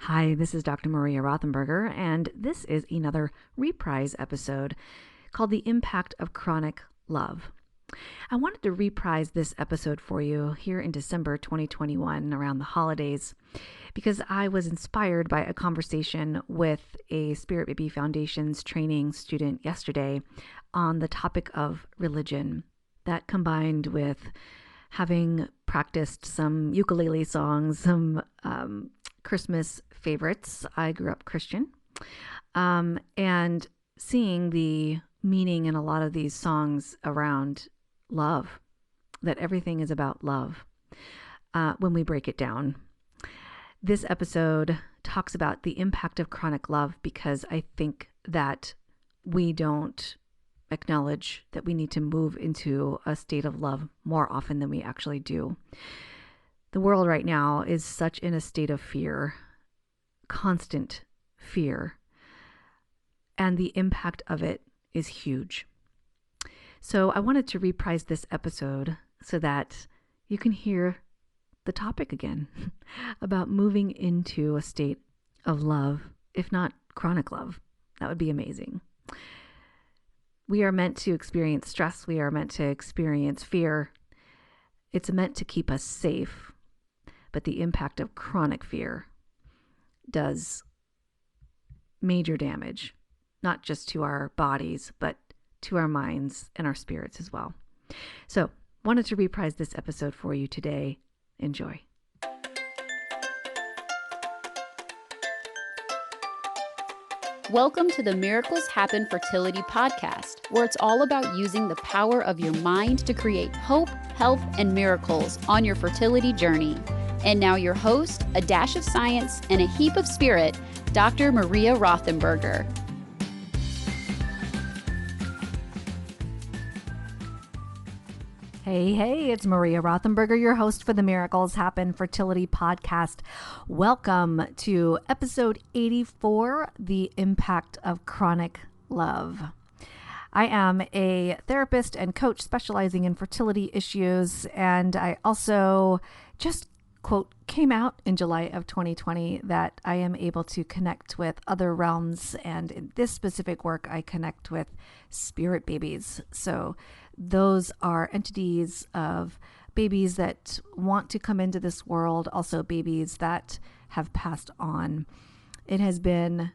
Hi, this is Dr. Maria Rothenberger, and this is another Reprise episode called The Impact of Chronic Love. I wanted to reprise this episode for you here in December 2021 around the holidays because I was inspired by a conversation with a Spirit Baby Foundation's training student yesterday on the topic of religion. That combined with having practiced some ukulele songs, some Christmas favorites. I grew up Christian, and seeing the meaning in a lot of these songs around love, that everything is about love when we break it down. This episode talks about the impact of chronic love because I think that we don't acknowledge that we need to move into a state of love more often than we actually do. The world right now is such in a state of fear, constant fear, and the impact of it is huge. So I wanted to reprise this episode so that you can hear the topic again about moving into a state of love, if not chronic love. That would be amazing. We are meant to experience stress. We are meant to experience fear. It's meant to keep us safe. But the impact of chronic fear does major damage, not just to our bodies, but to our minds and our spirits as well. So, wanted to reprise this episode for you today. Enjoy. Welcome to the Miracles Happen Fertility podcast, where it's all about using the power of your mind to create hope, health, and miracles on your fertility journey. And now your host, a dash of science and a heap of spirit, Dr. Maria Rothenberger. Hey, it's Maria Rothenberger, your host for the Miracles Happen Fertility podcast. Welcome to episode 84, The Impact of Chronic Love. I am a therapist and coach specializing in fertility issues, and I also just quote came out in July of 2020 that I am able to connect with other realms, and in this specific work I connect with spirit babies. So those are entities of babies that want to come into this world, also babies that have passed on. It has been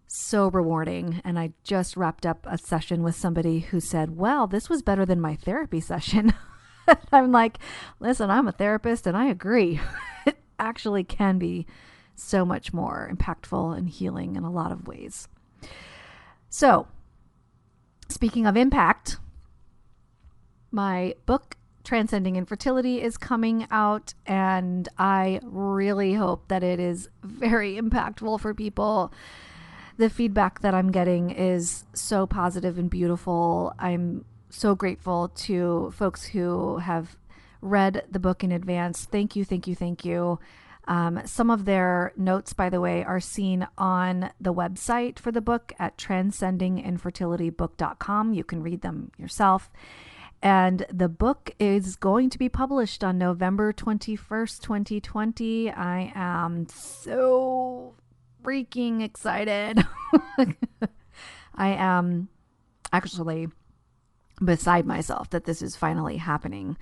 so rewarding, and I just wrapped up a session with somebody who said, well, this was better than my therapy session. I'm like, listen, I'm a therapist and I agree. It actually can be so much more impactful and healing in a lot of ways. So, speaking of impact, my book, Transcending Infertility, is coming out, and I really hope that it is very impactful for people. The feedback that I'm getting is so positive and beautiful. I'm so grateful to folks who have read the book in advance. Thank you, thank you, thank you. Some of their notes, by the way, are seen on the website for the book at transcendinginfertilitybook.com. You can read them yourself. And the book is going to be published on November 21st, 2020. I am so freaking excited. I am actually beside myself that this is finally happening.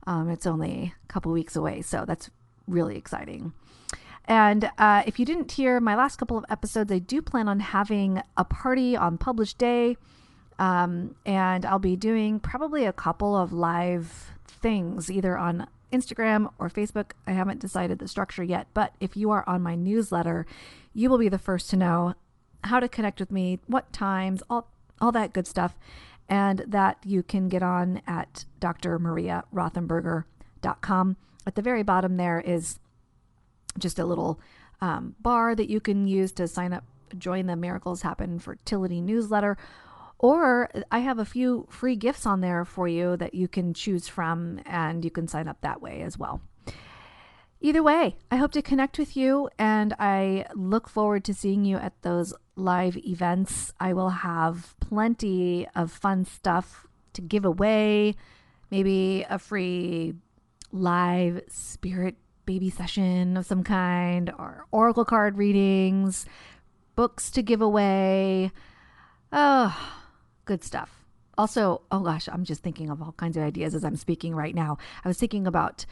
It's only a couple weeks away, so that's really exciting. And if you didn't hear my last couple of episodes, I do plan on having a party on published day. And I'll be doing probably a couple of live things, either on Instagram or Facebook. I haven't decided the structure yet, but if you are on my newsletter, you will be the first to know how to connect with me, what times, all that good stuff. And that you can get on at drmariarothenberger.com. At the very bottom there is just a little bar that you can use to sign up, join the Miracles Happen Fertility newsletter. Or I have a few free gifts on there for you that you can choose from, and you can sign up that way as well. Either way, I hope to connect with you, and I look forward to seeing you at those live events. I will have plenty of fun stuff to give away, maybe a free live spirit baby session of some kind, or oracle card readings, books to give away. Oh, good stuff. Also, oh gosh, I'm just thinking of all kinds of ideas as I'm speaking right now. I was thinking about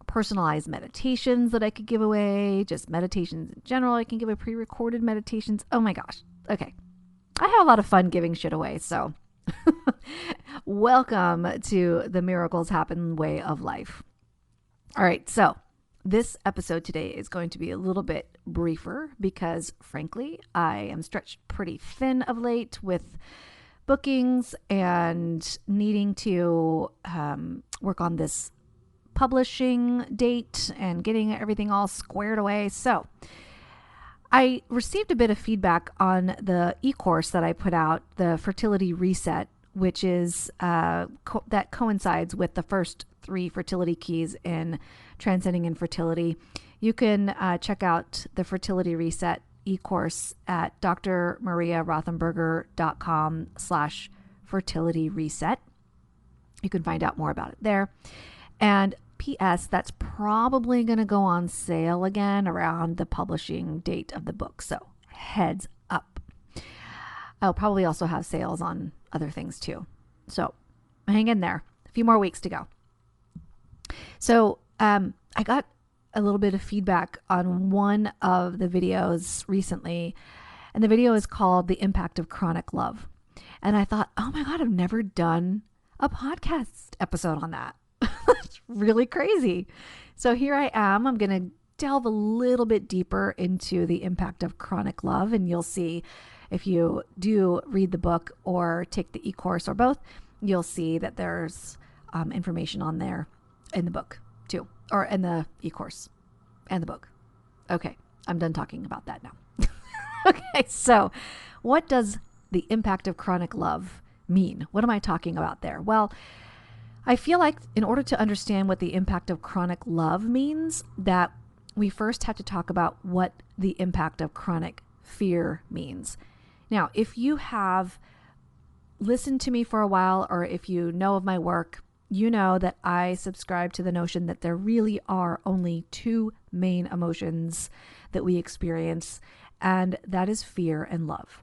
personalized meditations that I could give away, just meditations in general. I can give away pre-recorded meditations. Oh my gosh. Okay. I have a lot of fun giving shit away. So welcome to the Miracles Happen way of life. All right. So this episode today is going to be a little bit briefer because frankly, I am stretched pretty thin of late with bookings and needing to work on this publishing date and getting everything all squared away. So I received a bit of feedback on the e-course that I put out, the Fertility Reset, which is that coincides with the first 3 fertility keys in Transcending Infertility. You can check out the Fertility Reset e-course at drmariarothenberger.com/fertility reset. You can find out more about it there. And P.S. that's probably going to go on sale again around the publishing date of the book. So heads up. I'll probably also have sales on other things too. So hang in there. A few more weeks to go. So I got a little bit of feedback on one of the videos recently. And the video is called The Impact of Chronic Love. And I thought, oh my God, I've never done a podcast episode on that. It's really crazy. So here I am. I'm going to delve a little bit deeper into the impact of chronic love. And you'll see if you do read the book or take the e-course or both, you'll see that there's information on there in the book too, or in the e-course and the book. Okay. I'm done talking about that now. Okay. So what does the impact of chronic love mean? What am I talking about there? Well, I feel like in order to understand what the impact of chronic love means, that we first have to talk about what the impact of chronic fear means. Now, if you have listened to me for a while, or if you know of my work, you know that I subscribe to the notion that there really are only 2 main emotions that we experience, and that is fear and love.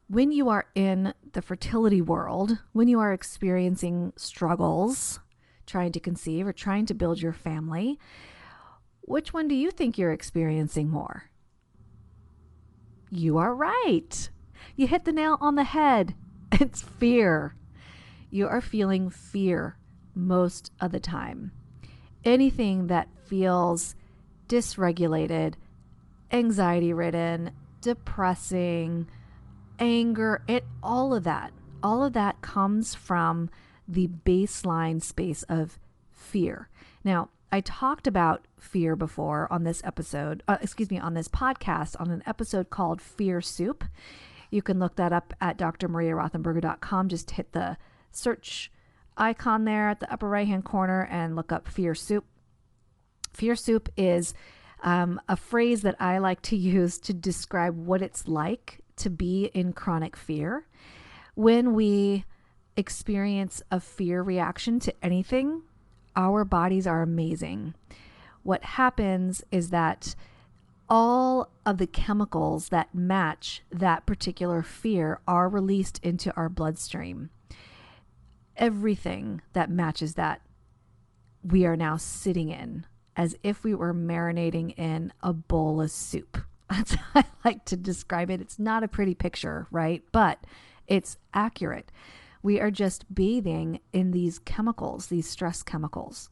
When you are in the fertility world, when you are experiencing struggles, trying to conceive or trying to build your family, which one do you think you're experiencing more? You are right. You hit the nail on the head. It's fear. You are feeling fear most of the time. Anything that feels dysregulated, anxiety-ridden, depressing, anger, all of that comes from the baseline space of fear. Now, I talked about fear before on this episode, on this podcast, on an episode called Fear Soup. You can look that up at drmariarothenberger.com. Just hit the search icon there at the upper right-hand corner and look up Fear Soup. Fear Soup is a phrase that I like to use to describe what it's like to be in chronic fear. When we experience a fear reaction to anything, our bodies are amazing. What happens is that all of the chemicals that match that particular fear are released into our bloodstream. Everything that matches that, we are now sitting in as if we were marinating in a bowl of soup. That's how I like to describe it. It's not a pretty picture, right? But it's accurate. We are just bathing in these chemicals, these stress chemicals.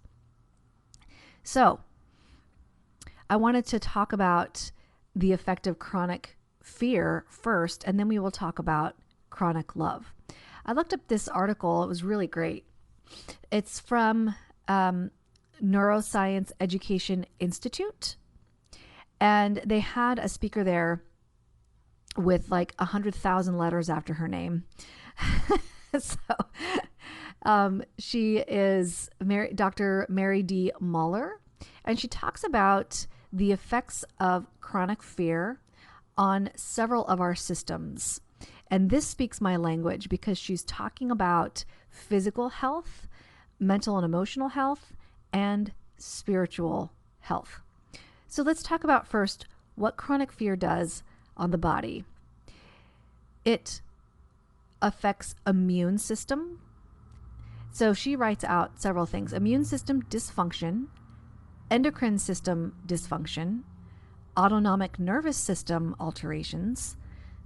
So I wanted to talk about the effect of chronic fear first, and then we will talk about chronic love. I looked up this article. It was really great. It's from Neuroscience Education Institute. And they had a speaker there with like 100,000 letters after her name. She is Dr. Mary D. Muller, and she talks about the effects of chronic fear on several of our systems. And this speaks my language because she's talking about physical health, mental and emotional health, and spiritual health. So let's talk about first what chronic fear does on the body. It affects immune system. So she writes out several things: immune system dysfunction, endocrine system dysfunction, autonomic nervous system alterations,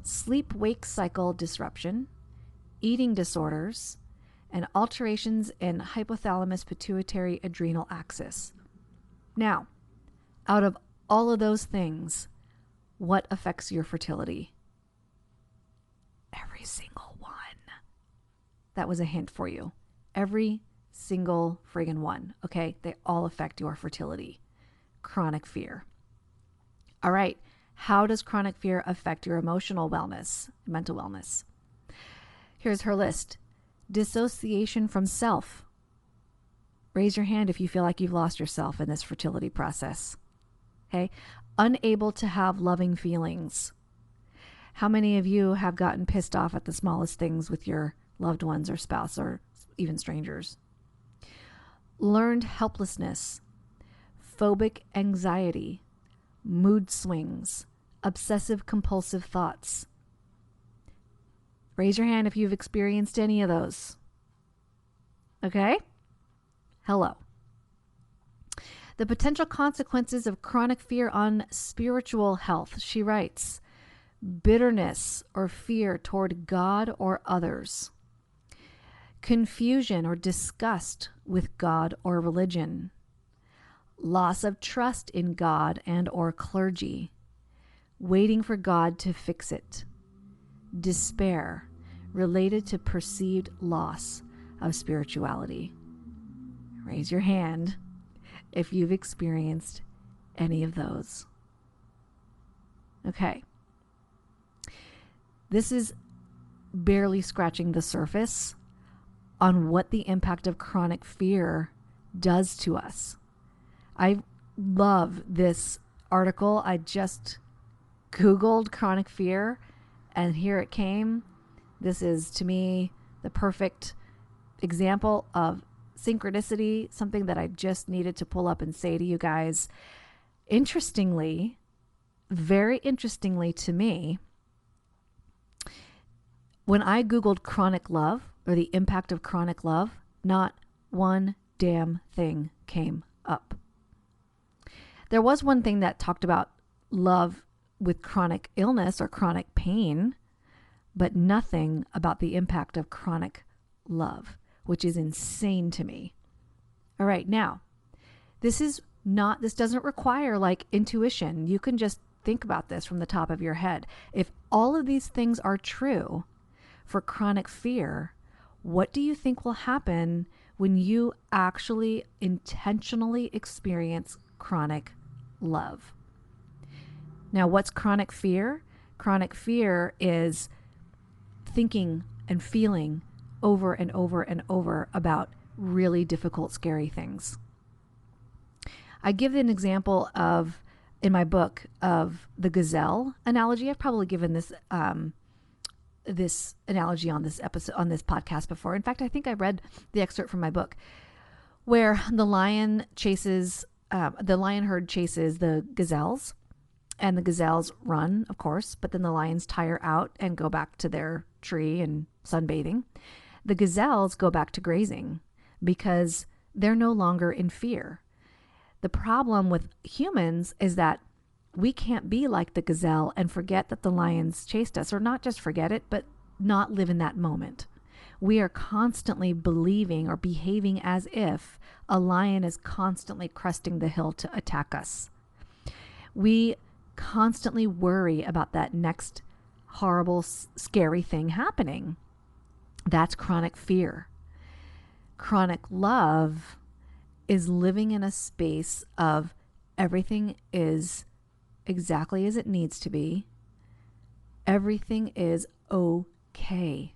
sleep-wake cycle disruption, eating disorders, and alterations in hypothalamus pituitary adrenal axis. Now, out of all of those things, what affects your fertility? Every single one. That was a hint for you. Every single friggin' one, okay? They all affect your fertility. Chronic fear. All right, how does chronic fear affect your emotional wellness, mental wellness? Here's her list. Dissociation from self. Raise your hand if you feel like you've lost yourself in this fertility process. Okay? Unable to have loving feelings. How many of you have gotten pissed off at the smallest things with your loved ones or spouse or even strangers? Learned helplessness, phobic anxiety, mood swings, obsessive compulsive thoughts. Raise your hand if you've experienced any of those. Okay? Hello. The potential consequences of chronic fear on spiritual health. She writes, bitterness or fear toward God or others, confusion or disgust with God or religion, loss of trust in God and or clergy, waiting for God to fix it, despair related to perceived loss of spirituality. Raise your hand if you've experienced any of those. Okay. This is barely scratching the surface on what the impact of chronic fear does to us. I love this article. I just Googled chronic fear and here it came. This is, to me, the perfect example of synchronicity, something that I just needed to pull up and say to you guys. Interestingly, very interestingly to me, when I Googled chronic love or the impact of chronic love, not one damn thing came up. There was one thing that talked about love with chronic illness or chronic pain, but nothing about the impact of chronic love, which is insane to me. All right, now, this doesn't require like intuition. You can just think about this from the top of your head. If all of these things are true for chronic fear, what do you think will happen when you actually intentionally experience chronic love? Now, what's chronic fear? Chronic fear is thinking and feeling over and over and over about really difficult, scary things. I give an example in my book of the gazelle analogy. I've probably given this this analogy on this podcast before. In fact, I think I read the excerpt from my book where the lion herd chases the gazelles, and the gazelles run, of course, but then the lions tire out and go back to their tree and sunbathing. The gazelles go back to grazing because they're no longer in fear. The problem with humans is that we can't be like the gazelle and forget that the lions chased us, or not just forget it, but not live in that moment. We are constantly believing or behaving as if a lion is constantly cresting the hill to attack us. We constantly worry about that next horrible, scary thing happening. That's chronic fear. Chronic love is living in a space of everything is exactly as it needs to be. Everything is okay.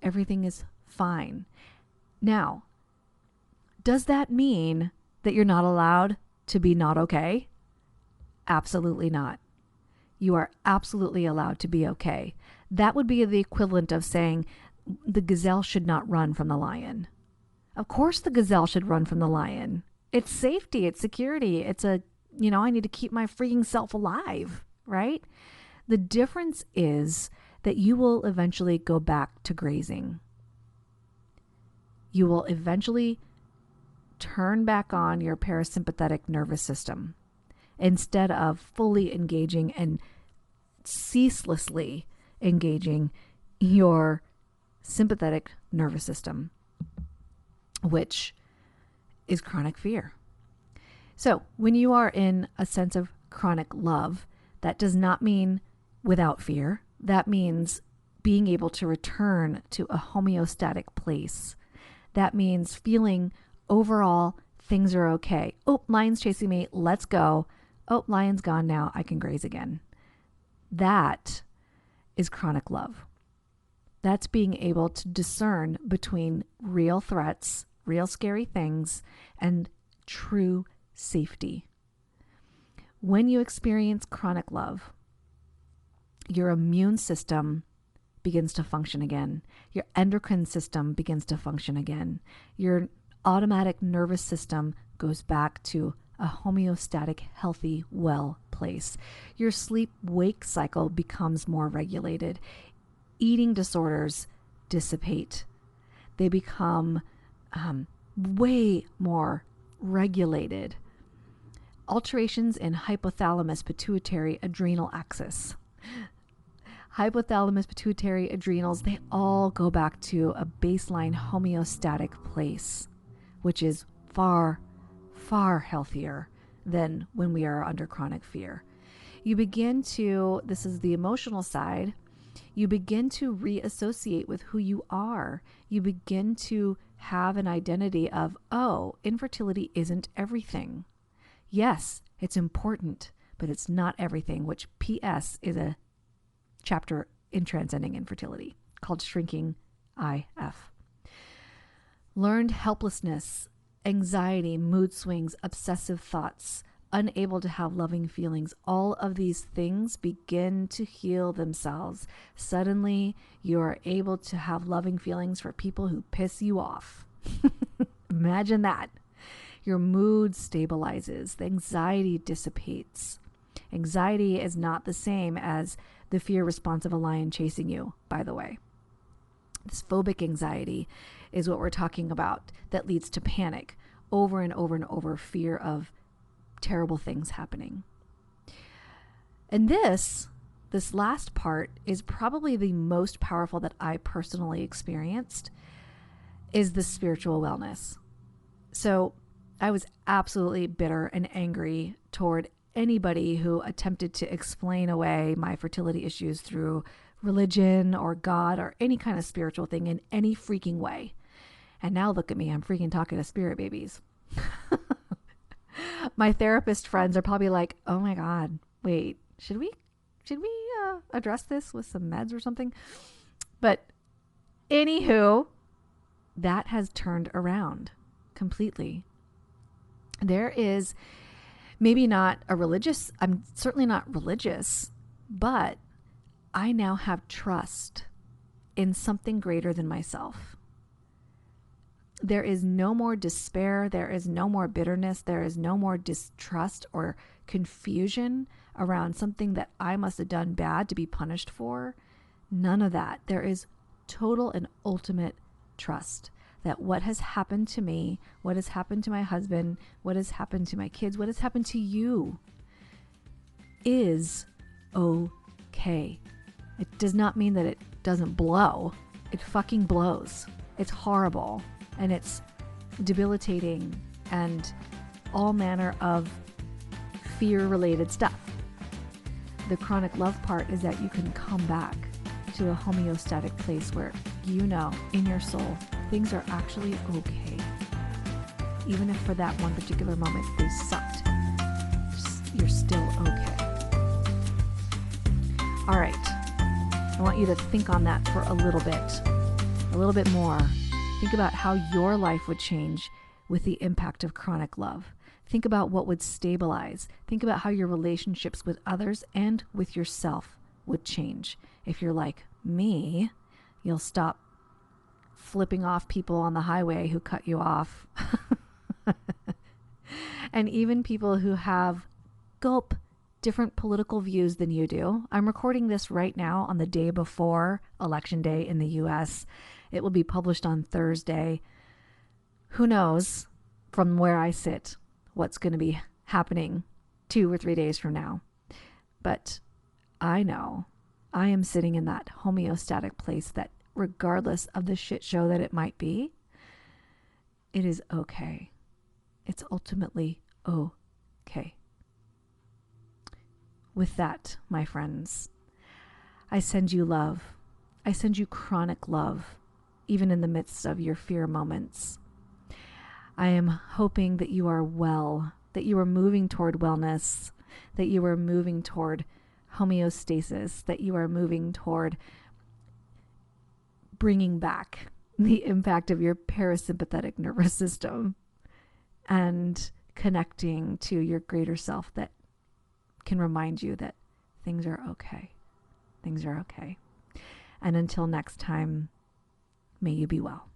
Everything is fine. Now, does that mean that you're not allowed to be not okay? Absolutely not. You are absolutely allowed to be okay. That would be the equivalent of saying the gazelle should not run from the lion. Of course the gazelle should run from the lion. It's safety, it's security, it's I need to keep my freaking self alive, right? The difference is that you will eventually go back to grazing. You will eventually turn back on your parasympathetic nervous system instead of fully engaging and ceaselessly engaging your sympathetic nervous system, which is chronic fear. So when you are in a sense of chronic love, that does not mean without fear. That means being able to return to a homeostatic place. That means feeling overall things are okay. Oh, lion's chasing me. Let's go. Oh, lion's gone now. I can graze again. That is chronic love. That's being able to discern between real threats, real scary things, and true safety. When you experience chronic love, your immune system begins to function again. Your endocrine system begins to function again. Your automatic nervous system goes back to a homeostatic, healthy, well place. Your sleep-wake cycle becomes more regulated. Eating disorders dissipate. They become way more regulated. Alterations in hypothalamus, pituitary, adrenal axis. Hypothalamus, pituitary, adrenals, they all go back to a baseline homeostatic place, which is far, far healthier than when we are under chronic fear. You begin to, this is the emotional side, you begin to reassociate with who you are. You begin to have an identity of, oh, infertility isn't everything. Yes, it's important, but it's not everything, which PS is a chapter in Transcending Infertility called Shrinking IF. Learned helplessness, anxiety, mood swings, obsessive thoughts, unable to have loving feelings, all of these things begin to heal themselves. Suddenly, you are able to have loving feelings for people who piss you off. Imagine that. Your mood stabilizes. The anxiety dissipates. Anxiety is not the same as the fear response of a lion chasing you, by the way. This phobic anxiety is what we're talking about that leads to panic over and over and over, fear of terrible things happening. And this last part is probably the most powerful that I personally experienced, is the spiritual wellness. So I was absolutely bitter and angry toward anybody who attempted to explain away my fertility issues through religion or God or any kind of spiritual thing in any freaking way. And now look at me, I'm freaking talking to spirit babies. My therapist friends are probably like, oh my God, wait, should we address this with some meds or something? But anywho, that has turned around completely. There is maybe not I'm certainly not religious, but I now have trust in something greater than myself. There is no more despair. There is no more bitterness. There is no more distrust or confusion around something that I must have done bad to be punished for. None of that. There is total and ultimate trust that what has happened to me, what has happened to my husband, what has happened to my kids, what has happened to you is okay. It does not mean that it doesn't blow. It fucking blows. It's horrible and it's debilitating and all manner of fear-related stuff. The chronic love part is that you can come back to a homeostatic place where you know in your soul things are actually okay. Even if for that one particular moment they sucked, you're still okay. All right. I want you to think on that for a little bit more. Think about how your life would change with the impact of chronic love. Think about what would stabilize. Think about how your relationships with others and with yourself would change. If you're like me, you'll stop flipping off people on the highway who cut you off. and even people who have gulp different political views than you do. I'm recording this right now on the day before Election Day in the US. It will be published on Thursday. Who knows from where I sit what's going to be happening 2 or 3 days from now. But I know I am sitting in that homeostatic place that regardless of the shit show that it might be, it is okay. It's ultimately okay. With that, my friends, I send you love. I send you chronic love, even in the midst of your fear moments. I am hoping that you are well, that you are moving toward wellness, that you are moving toward homeostasis, that you are moving toward bringing back the impact of your parasympathetic nervous system and connecting to your greater self that can remind you that things are okay. Things are okay. And until next time, may you be well.